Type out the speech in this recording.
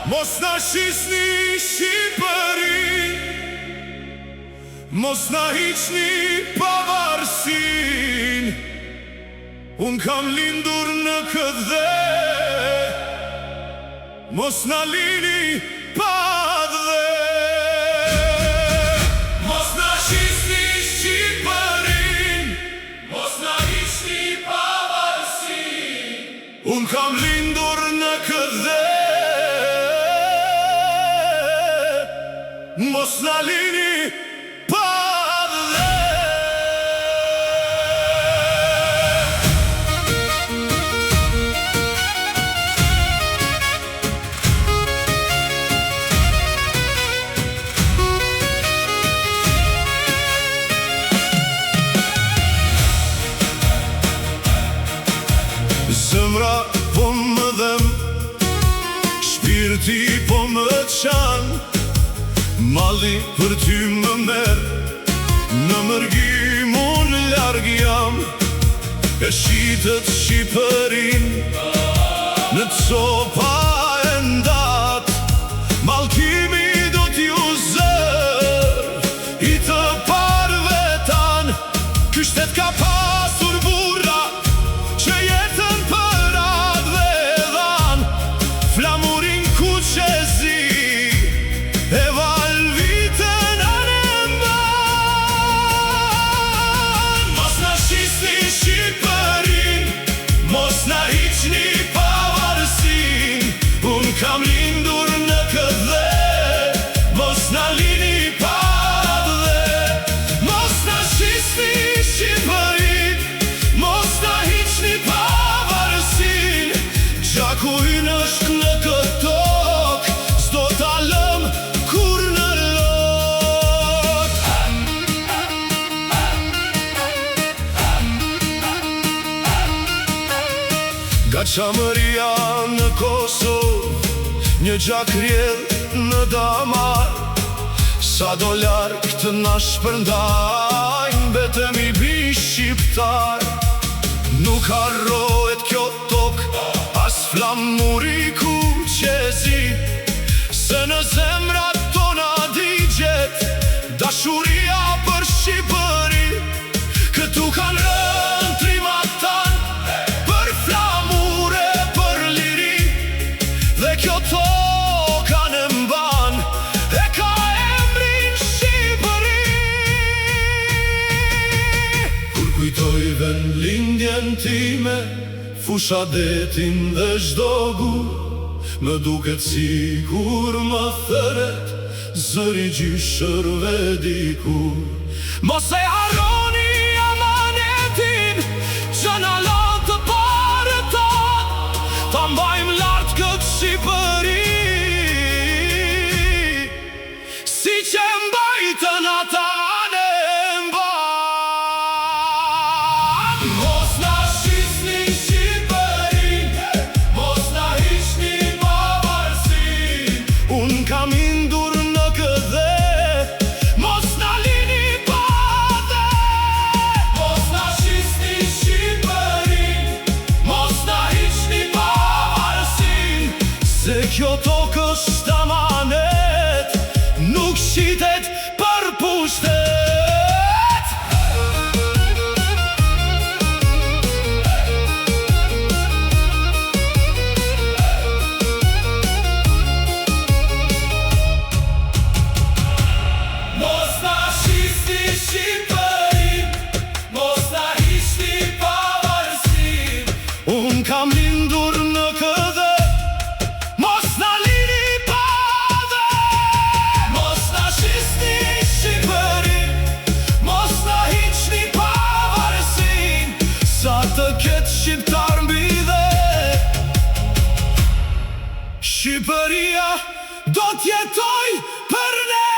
Mos na shisni Shqipëri, mos na hiqni pavarësin. Unë kam lindur në këtë dhe, mos na lini pa dhe. Mos na shisni Shqipërin, mos na hiqni pavarësin. Unë kam lindur në këtë dhe, mos na lini pa dhe. Zemra po më dhem, shpirti po më qan, malli për ty më merë, në mërgjim unë larg jam. E shitët Shqipërin në copa e ndat, mallkimi do t'ju zër i të parve tan. Ky shtet ka pasur burra që jetën për atë dhe dhan, flamurin kuqezi e valvitën anemban. Mos na shisni Shqipërin, mos na hiqni pavarësin. Unë kam lindur në këtë dhe, mos na lini pa dhe. Mos na shisni Shqipërin, mos na hiqni pavarësin. Gjaku ynë është në këtë tokë, s'do ta lëm kur në lot. Gatçamëria në Kosovë, një gjak rjedh në damar. Sa do larg të na shpërndajnë, betemi bi shqiptar. Nuk harrohet kjo tokë, as flamuri kuqezi, se në zemrat tona digjet dashuria për Shqipëri. Këtu kanë rënë trimat tan, për flamure, për liri, dhe kjo toka në mban, e ka emrin Shqipëri. Kur kujtoj vendlindjen time, fusha detin dhe çdo gur, më duket sikur më thëret zëri gjyshërve dikur. Mos e harroni amanetin që na lën të parë ton, ta mbajmë lart këtë Shqipëri, si që mbajtën ata në mban. Mos na shisni Shqipërin, mos na hiqni pavarësin. Unë kam lindur në këtë dhe, mos na lini pa dhe. Mos na shisni Shqipërin, mos na hiqni pavarësin, se kjo tokë është amanet, nuk shitet për pushtet. Mos na shisni Shqipërin, mos na hiqni pavarësin. Unë kam lindur në këtë dhe, mos na lini pa dhe. Mos na shisni Shqipërin, mos na hiqni pavarësin. Sa të ketë shqiptar mbi dhe, Shqipëria do t'jetoj për ne.